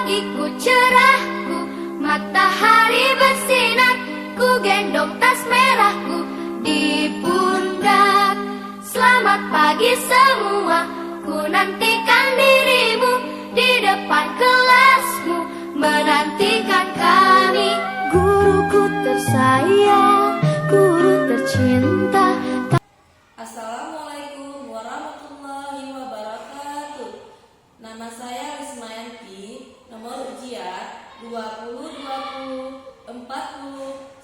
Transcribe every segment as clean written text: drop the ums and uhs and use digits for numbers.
pagiku cerahku, matahari bersinar, ku gendong tas merahku di pundak. Selamat pagi semua, ku nantikan dirimu di depan kelasmu, menantikan kami. Guruku tersayang, guru tercinta. Assalamualaikum warahmatullahi wabarakatuh. Nama saya Rismayanti, nomor ujian 2020 40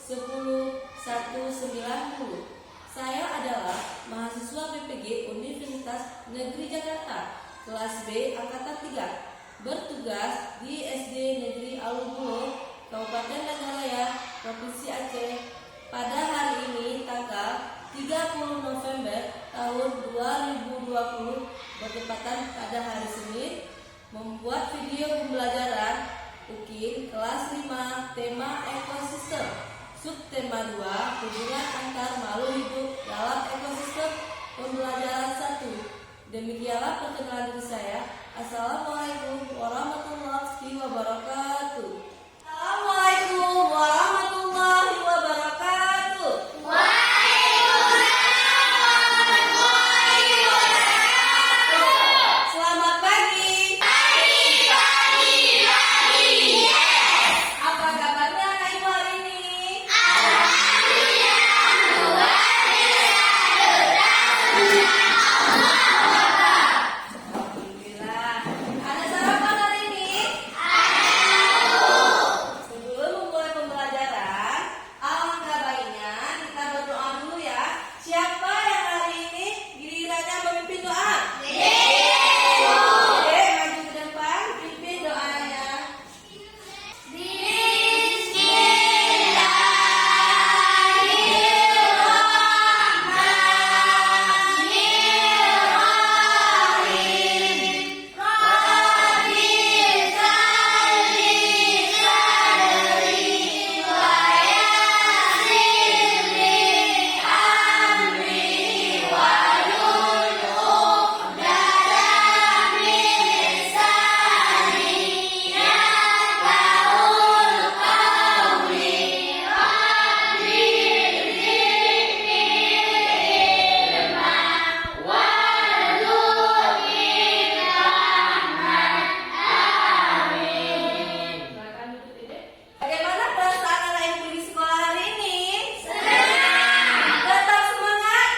10 190. Saya adalah mahasiswa PPG Universitas Negeri Jakarta, kelas B angkatan 3, bertugas di SD Negeri Alumbulo, Kabupaten Nagaraya, Provinsi Aceh. Pada hari ini tanggal 30 November tahun 2020, bertepatan pada hari Senin, membuat video pembelajaran UKIN kelas 5 tema ekosistem, subtema 2 hubungan antar makhluk hidup dalam ekosistem, pembelajaran 1. Demikianlah perkenalan diri saya. Assalamualaikum warahmatullahi wabarakatuh. Assalamualaikum warahmatullahi wabarakatuh. Selamat pagi. Apa kabarnya anak ibu hari ini? Alhamdulillah. Ada sarapan hari ini? Sebelum memulai pembelajaran, alangkah baiknya kita berdoa dulu ya. Siapa yang hari ini gilirannya memimpin doa? Oke, maju ke depan, pimpin doanya. Bagaimana perasaan anak ibu di sekolah hari ini? Tetap semangat?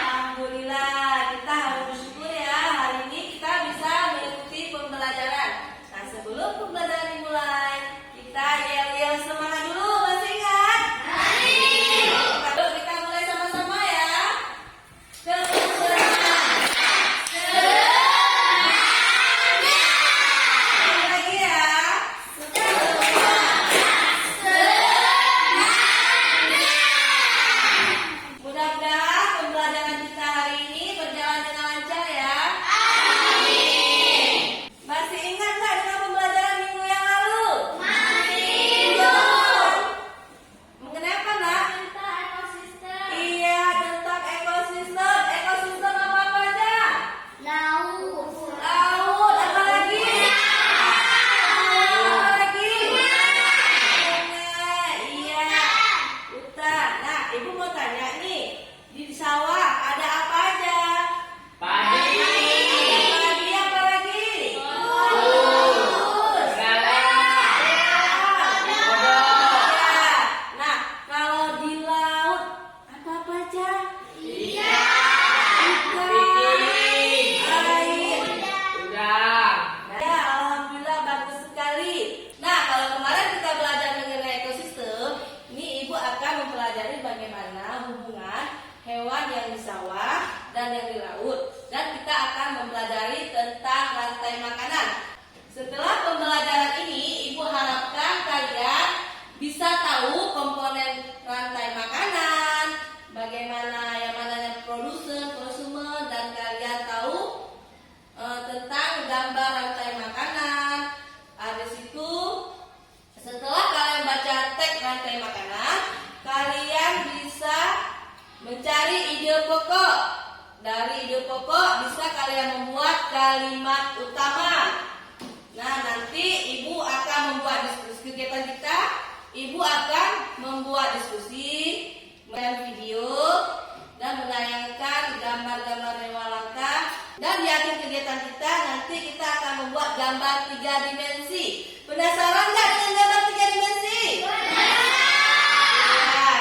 Alhamdulillah, kita harus bersyukur ya. Hari ini kita bisa mengikuti pembelajaran. Nah, sebelum pembelajaran dimulai, kita yel-yel semangat dulu, masih ingat? Yuk, kita mulai sama-sama ya. Lagi ya. Mudah-mudahan pembelajaran kita hari ini berjalan dengan lancar ya. Masih ingat nggak dengan pembelajaran minggu yang lalu? Belum. Mengenai apa nak? Iya, tentang ekosistem. Ekosistem apa aja? Laut, apa lagi? Apa lagi? Sungai, iya. Hutan. Nah, ibu mau tanya nih, di sawah ada apa aja? Padi, apa lagi? Terus? Nah, kalau di laut apa aja? Ikan, air. Ya, alhamdulillah bagus sekali. Nah, kalau kemarin kita belajar mengenai ekosistem, ini ibu akan mempelajari bagaimana hubungan hewan yang di sawah dan yang di laut. Dan kita akan mempelajari tentang rantai makanan. Setelah pembelajaran ini, ibu harapkan kalian bisa tahu komponen rantai makanan, bagaimana yang mananya produsen, konsumen, dan kalian tahu tentang gambar rantai makanan. Habis itu, setelah kalian baca teks rantai makanan, kalian bisa mencari ide pokok. Dari ide pokok bisa kalian membuat kalimat utama. Nah, akan membuat diskusi, menayangkan video, dan menayangkan gambar-gambar hewan langka. Dan di akhir kegiatan kita nanti kita akan membuat gambar 3 dimensi. Penasaran nggak dengan gambar 3 dimensi?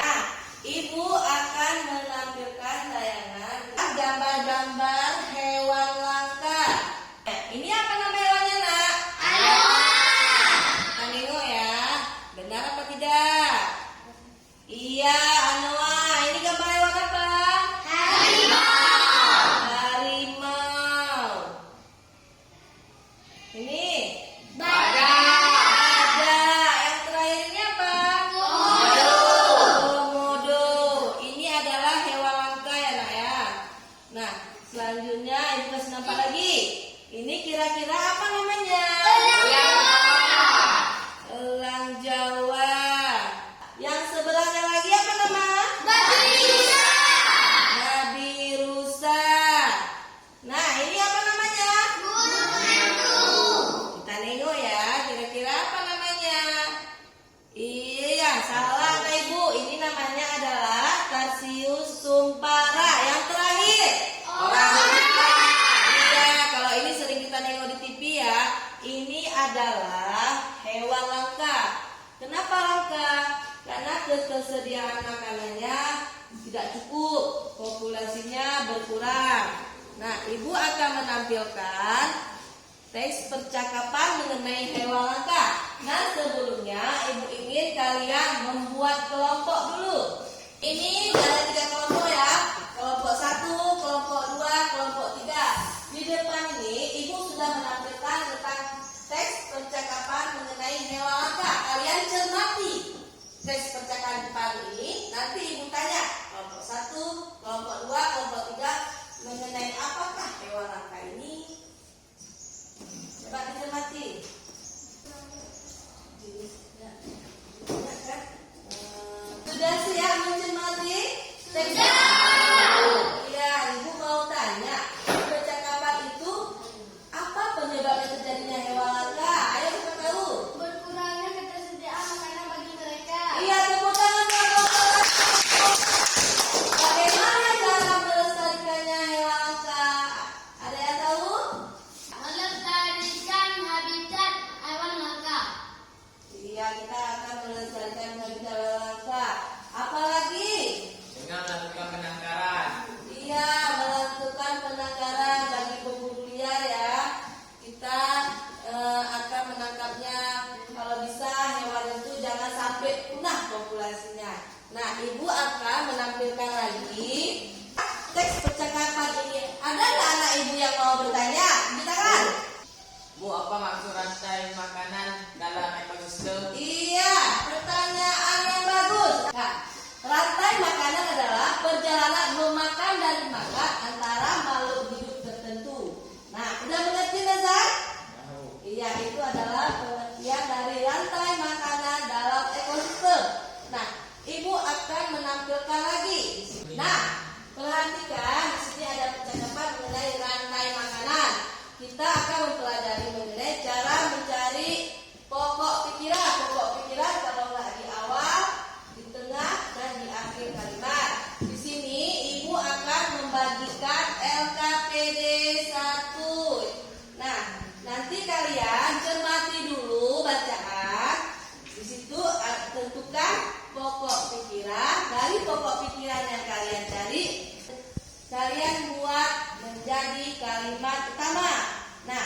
Nah, Ibu akan menampilkan tayangan gambar-gambar hewan langka. Ini apa nama hewannya, Nak? Anoa ya. Benar apa tidak? Iya, Anoa. Ini gambar hewan apa? Harimau. Ini ada. Yang terakhir ini apa? Komodo. Ini adalah hewan langka ya, Nak ya. Nah, selanjutnya Ibu kasih nampak lagi. Ini kira-kira apa namanya? Elang Jawa. Yang sebelahnya lagi apa nama? Babi rusa. Nah, ini apa namanya? Kita nengok ya, kira-kira apa namanya? Iya, salah Kak Ibu. Ini namanya adalah Tarsius sumpara. Yang terakhir, iya, kalau ini sering kita nengok di TV ya. Ini adalah hewan langka. Kenapa langka? Karena ketersediaan makanannya tidak cukup, populasinya berkurang. Nah, Ibu akan menampilkan teks percakapan mengenai hewan langka. Nah, sebelumnya Ibu ingin kalian membuat kelompok dulu. Ini ada 3 kelompok ya. Kelompok 1, kelompok 2, kelompok 3. Di depan ini Ibu sudah menampilkan tentang teks percakapan mengenai hewan langka. Kalian cermati teks percakapan ini. Nanti Ibu tanya kelompok 1, kelompok 2, kelompok 3 mengenai apakah hewan langka ini. Coba dicermati. Sudah siap mencermati teksnya? Iya, Ibu mau tanya, percakapan itu apa penyebabnya terjadinya hewan langka? Ayo kita tahu. Berkurangnya ketersediaan makanan bagi mereka. Iya, tepuk tangan buat kelompok. Bagaimana cara melestarikannya hewan langka? Ada yang tahu? Melestarikan habitat hewan langka. Iya, kita akan melestarikan habitat hewan langka. Apalagi? Dengan melakukan penangkaran. Iya, melakukan penangkaran bagi pemburu liar ya. Kita akan menangkapnya. Kalau bisa hewan itu jangan sampai punah populasinya. Nah, Ibu akan menampilkan lagi teks percakapan ini. Ada nggak anak Ibu yang mau bertanya? Angkat tangan. Bu, apa maksud rantai makanan dalam ekosistem? Iya, pertanyaan yang bagus. Nah, rantai makanan adalah perjalanan memakan dan dimakan antara makhluk hidup tertentu. Nah, udah mengerti Nazar? Iya, itu adalah pengertian dari rantai makanan dalam ekosistem. Nah, Ibu akan menampilkan lagi. Nah, perhatikan di sini ada percakapan mengenai rantai makanan. Kita akan mempelajari mengenai cara mencari pokok pikiran. Pokok pikiran kalau nggak di awal, di tengah, dan di akhir kalimat. Di sini Ibu akan membagikan LKPD 1. Nah, nanti kalian cermati dulu bacaan. Di situ tentukan pokok pikiran. Dari pokok pikiran yang kalian cari, kalian buat menjadi kalimat utama. Nah,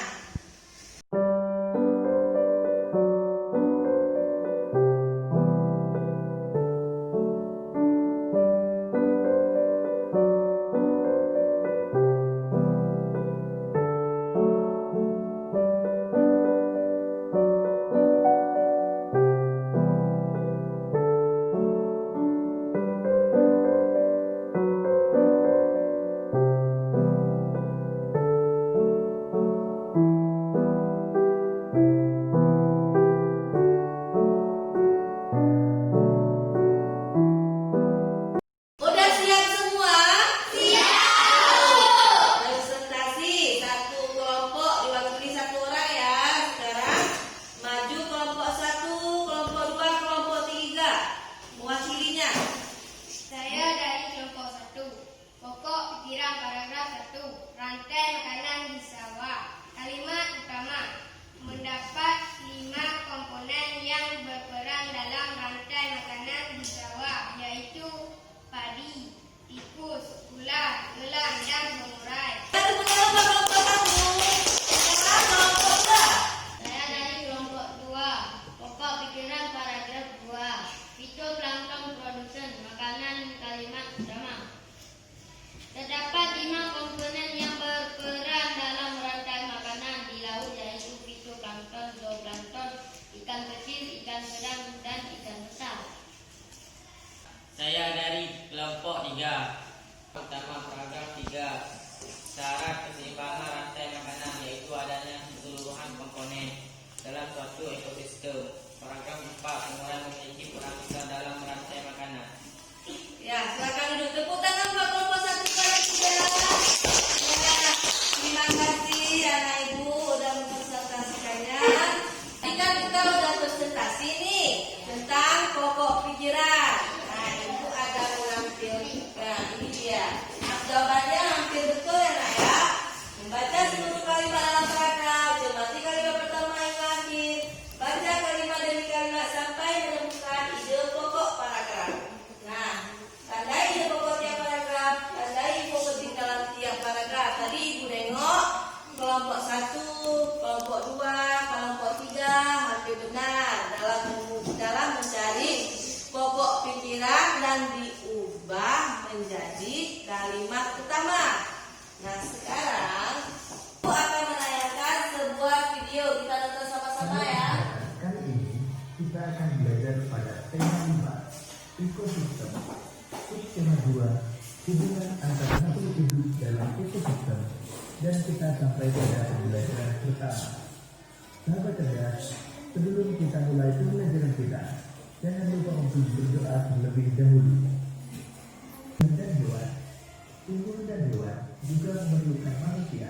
Nah, dalam mencari pokok pikiran dan diubah menjadi kalimat utama. Nah, sekarang aku akan menayangkan sebuah video. Kita tonton sama-sama ya. Kali ini kita akan belajar pada tema 5, ekosistem. Tema 2, hubungan antara makhluk hidup dalam ekosistem. Dan kita sampai pada pembelajaran pertama. Sahabat cerdas, sebelum kita mulai pembelajaran kita, jangan lupa untuk berdoa terlebih dahulu. Dan hewan, tumbuh dan hewan juga memerlukan manusia.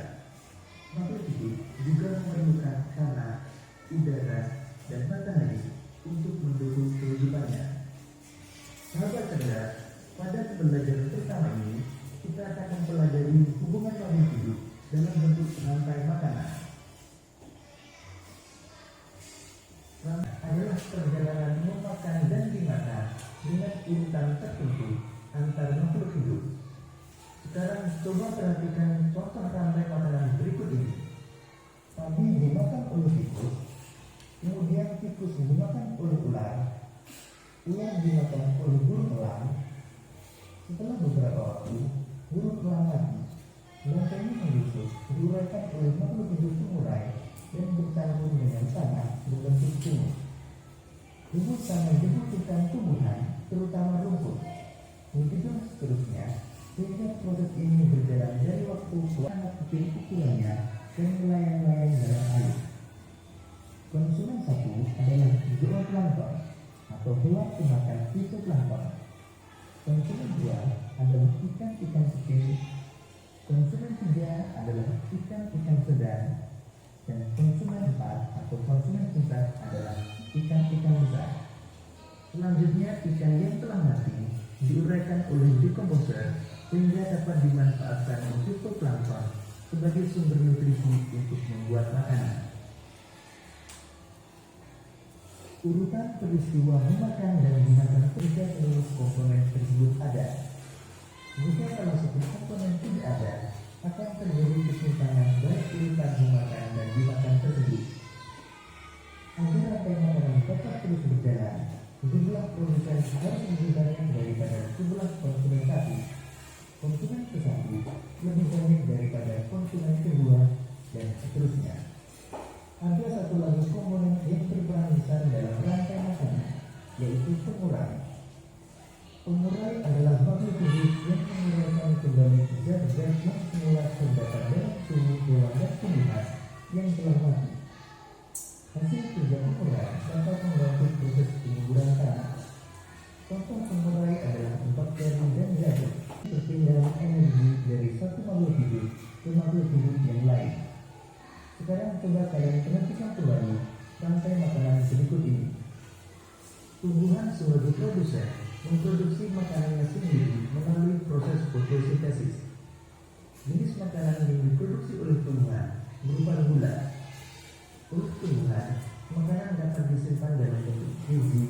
Makhluk hidup juga memerlukan tanah, udara, dan matahari untuk mendukung kehidupannya. Sahabat cerdas, pada pembelajaran pertama ini kita akan mempelajari hubungan makhluk hidup dalam bentuk rantai makanan. Rantai adalah perjalanan memakan dan dimakan dengan urutan tertentu antar makhluk hidup. Sekarang coba perhatikan contoh rantai makanan berikut ini. Padi dimakan oleh tikus, kemudian tikus dimakan oleh ular, ular dimakan oleh burung elang. Setelah beberapa waktu, burung elang mati. Rantainya menyusut, diuraikan oleh makhluk hidup pengurai dan bercampur dengan tanah berbentuk sumur. Rumput sangat dibutuhkan tumbuhan, terutama rumput. Begitu seterusnya, sehingga proses ini berjalan dari waktu ke sangat kecil ukurannya dan melayang-layang dalam air. Konsumen satu adalah zooplankton atau hewan pemakan fitoplankton. Konsumen 2 adalah ikan-ikan kecil. Konsumen 3 adalah ikan-ikan sedang. Dan konsumen 4 atau konsumen 5 adalah ikan-ikan besar. Selanjutnya, ikan yang telah mati diuraikan oleh dekomposer sehingga dapat dimanfaatkan fitoplankton sebagai sumber nutrisi untuk membuat makanan. Urutan peristiwa memakan dan dimakan tiga seluruh komponen tersebut ada. Jika salah satu komponen tidak ada, akan terjadi ketimpangan baik urutan memakan dan dimakan tersebut. Agar rantai makanan dapat terus berjalan, jumlah produsen harus lebih banyak daripada jumlah konsumen satu. Konsumen ke-1 lebih banyak daripada konsumen kedua, dan seterusnya. Ada satu lagi komponen yang berperan besar dalam rantai makanan, yaitu pengurai. Pengurai adalah makhluk hidup yang menguraikan kembali zat-zat yang semula terdapat dalam tubuh hewan dan tumbuhan yang telah mati. Hasil kerja pengurai dapat membantu proses penguburan tanah. Contoh pengurai adalah bakteri dan jamur, perpindahan energi dari satu makhluk hidup ke makhluk hidup yang lain. Sekarang coba kalian perhatikan kembali rantai makanan berikut ini. Tumbuhan sebagai produsen memproduksi makanannya sendiri melalui proses fotosintesis. Jenis makanan yang diproduksi oleh tumbuhan berupa gula. Untuk tumbuhan, makanan dapat disimpan dalam bentuk gizi,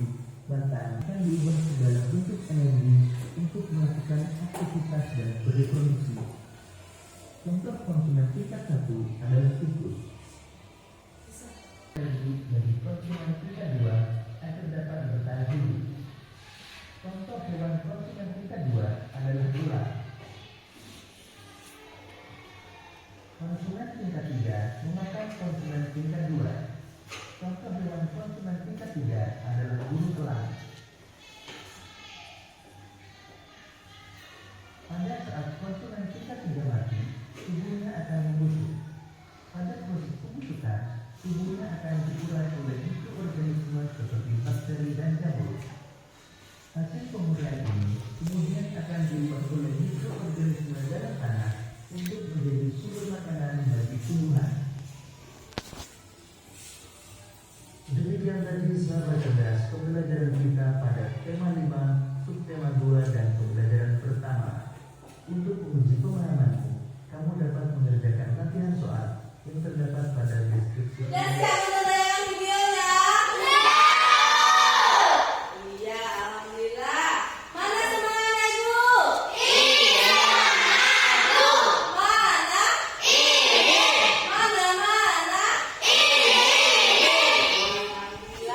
batang, dan diubah ke dalam bentuk energi untuk melakukan aktivitas dan bereproduksi. Contoh konsumen tingkat 1 adalah tikus. Energi dari konsumen tingkat 2 akan dapat bertahan hidup. Contoh hewan konsumen tingkat 2 adalah ular. Konsumen tingkat 3 memakan konsumen tingkat 2. Contoh hewan konsumen tingkat 3 adalah burung elang. Pada saat konsumen tingkat 3 mati, tubuhnya akan membusuk. Pada proses pembusukan, tubuhnya akan diurai oleh mikroorganisme seperti bakteri dan jamur. Hasil penguraian ini kemudian akan diubah oleh mikroorganisme dalam tanah untuk menjadi sumber makanan bagi tumbuhan. Demikian tadi sahabat cerdas pembelajaran kita pada tema 5, subtema 2 dan pembelajaran pertama. Untuk menguji pemahamanmu, kamu dapat mengerjakan latihan soal yang terdapat pada deskripsi. Dan siap menonton videonya? Iya, alhamdulillah. Mana semangatnya, Bu? Iya, Bu. Mana? Iya. Mana? Iya. Alhamdulillah.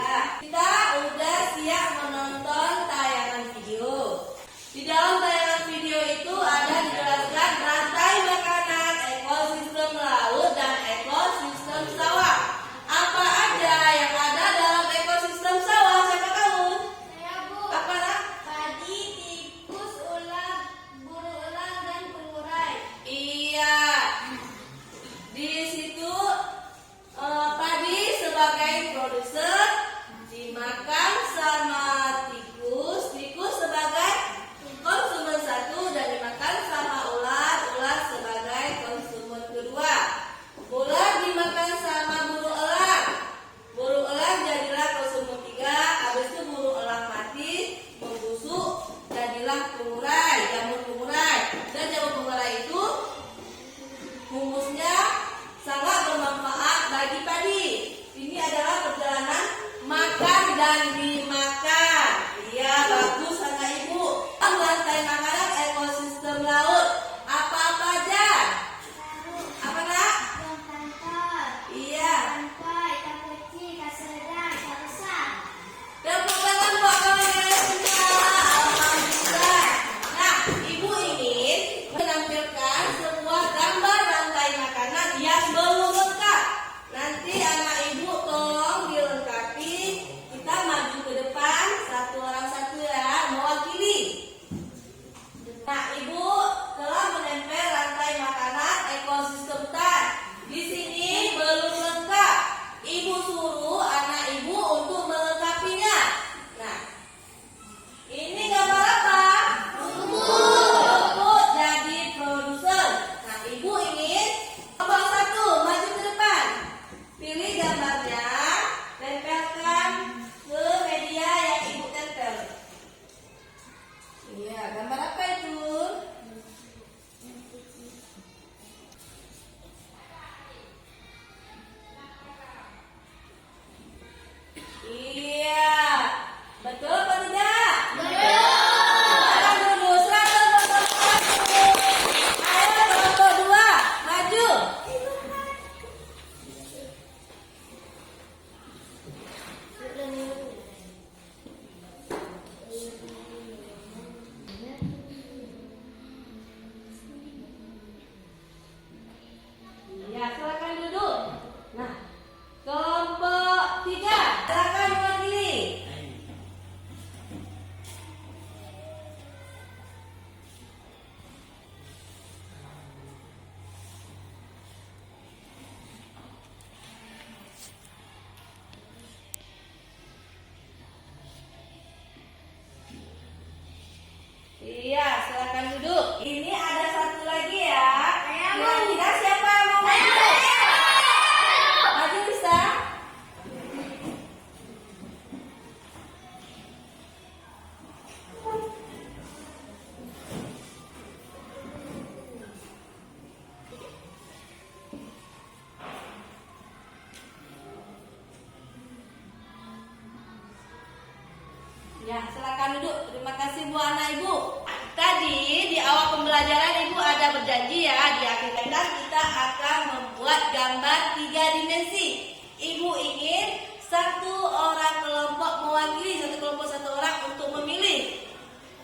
Ya, silakan duduk. Terima kasih Bu anak Ibu. Tadi di awal pembelajaran Ibu ada berjanji ya, di akhir kelas kita akan membuat gambar 3 dimensi. Ibu ingin satu orang kelompok mewakili satu kelompok satu orang untuk memilih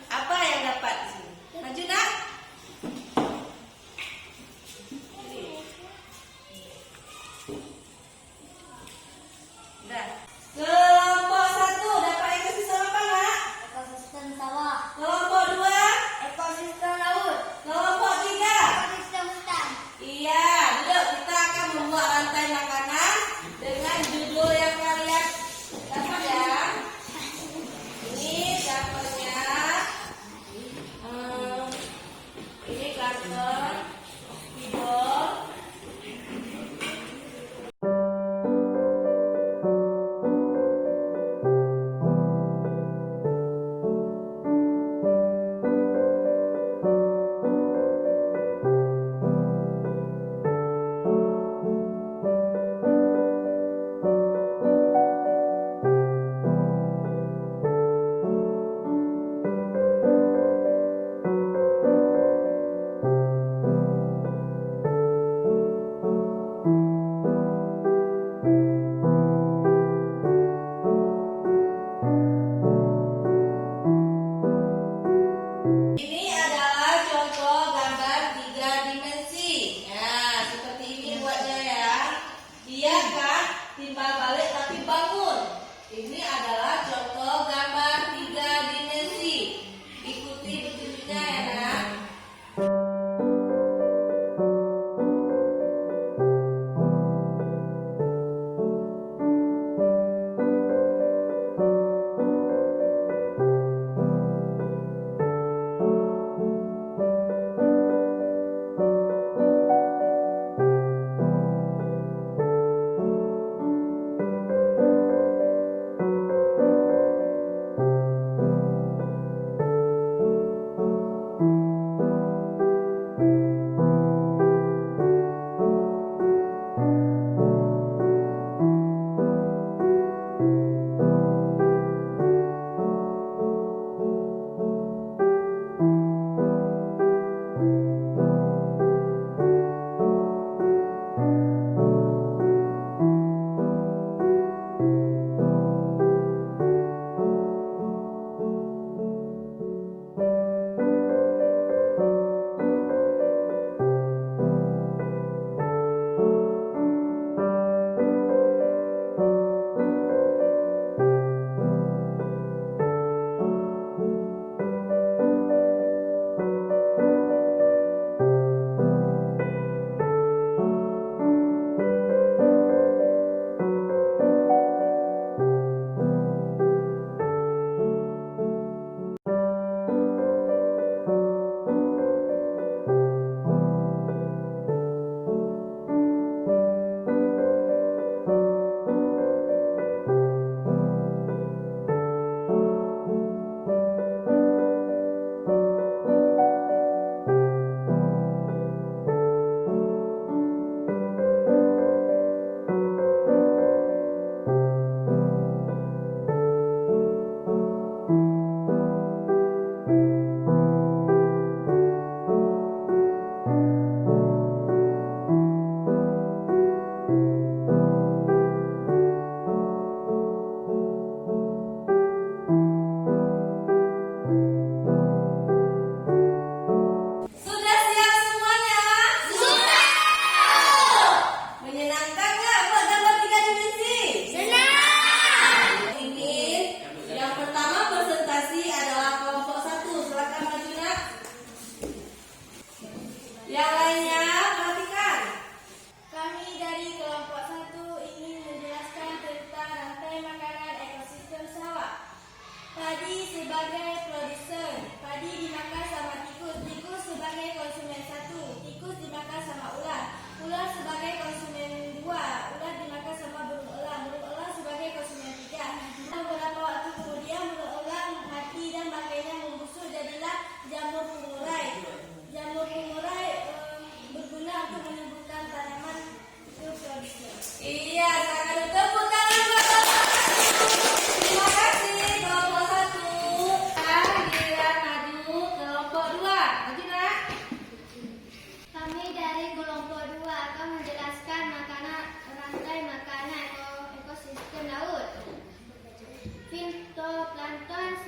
apa yang dapat di sini. Maju nak. Dah. Kelompok 1 dapat ekosistem apa nak? Ekosistem sawah. Kelompok 2, Ekosistem laut. kelompok 3. Ekosistem hutan. Iya, duduk. Kita akan membuat rantai makanan dengan judul yang kalian dapat ya. Ini dapatnya. Ini klaster hidol.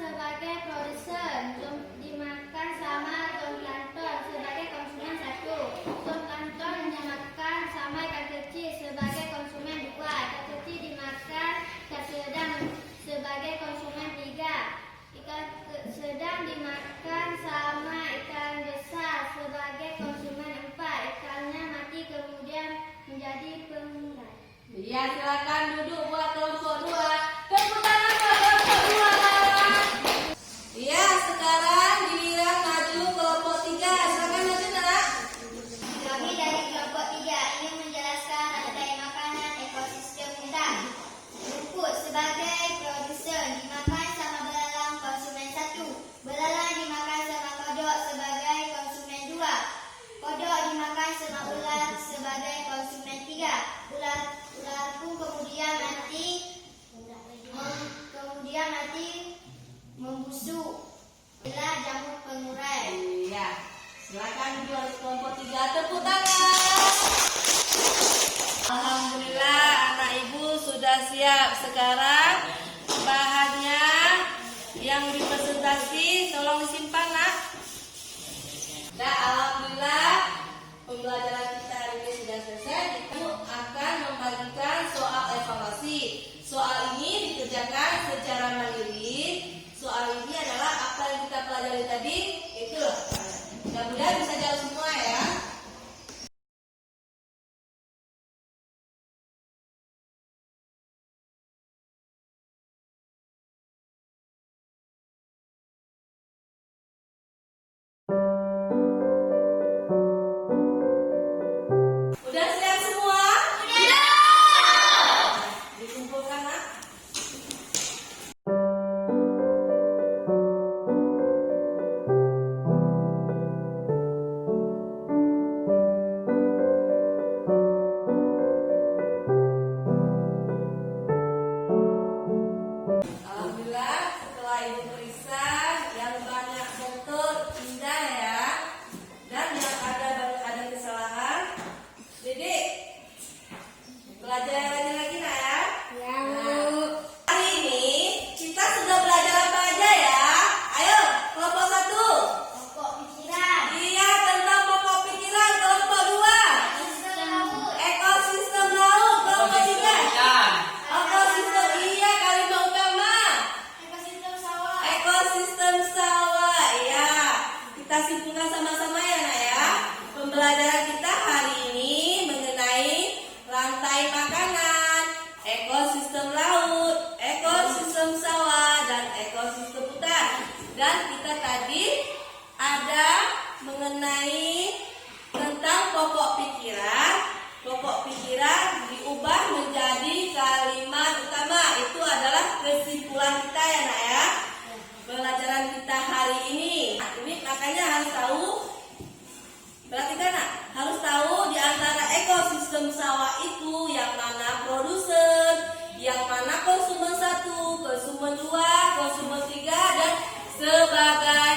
sebagai produsen, dimakan sama zooplankton sebagai konsumen 1. Zooplankton dimakan sama ikan kecil sebagai konsumen 2. Ikan kecil dimakan ikan sedang sebagai konsumen 3. Ikan sedang dimakan sama ikan besar sebagai konsumen 4. Ikannya mati kemudian menjadi pengurai. Ya, silakan duduk buat kelompok 2. Tepuk tangan buat kelompok 2. Ya, sekarang giliran maju kelompok 3. Silakan maju, Nak. Kami dari kelompok 3 ingin menjelaskan rantai makanan ekosistem hutan. Rumput sebagai produsen dimakan sama belalang konsumen 1. Belalang dimakan sama kodok sebagai konsumen 2. Kodok dimakan sama ular sebagai konsumen 3. Ular pun kemudian mati membusuk. Inilah jamur pengurai. Ya, silakan duduk kelompok 3. Tepuk tangan. Alhamdulillah, anak ibu sudah siap. Sekarang bahannya yang dipresentasi tolong disimpan, Nak. Nah, alhamdulillah pembelajaran kita hari ini sudah selesai. Ibu akan membagikan soal evaluasi. Soal ini dikerjakan secara mandiri. Soal ini adalah apa yang kita pelajari tadi. Itulah. Mudah-mudahan bisa jawab semua ya. Udah siap semua? Udah. Dikumpulkan, Nak. Alhamdulillah, setelah ibu periksa yang banyak betul indah ya, dan yang ada kesalahan. Jadi belajar yang lagi Nak ya. Ya, Nah, hari ini kita sudah belajar apa aja ya? Ayo, kelompok 1. pokok pikiran. Iya, tentang pokok pikiran. Kelompok 2. Ekosistem laut. Ekosistem laut. Kelompok 3. Ekosistem, iya, kalimat utama. Ekosistem sawah. Ekosistem sawah, ya. Kita simpulkan sama-sama ya, Nak ya. Pembelajaran kita hari ini mengenai rantai makanan, ekosistem laut, ekosistem sawah, dan ekosistem hutan. Dan kita tadi ada mengenai tentang pokok pikiran. Pokok pikiran diubah menjadi kalimat utama. Itu adalah kesimpulan kita ya, Nak ya. Pelajaran kita hari ini. Nah, ini makanya harus tahu. Perhatikan, Nak, harus tahu di antara ekosistem sawah itu yang mana produsen, yang mana konsumen 1, konsumen 2, konsumen 3, dan sebagainya.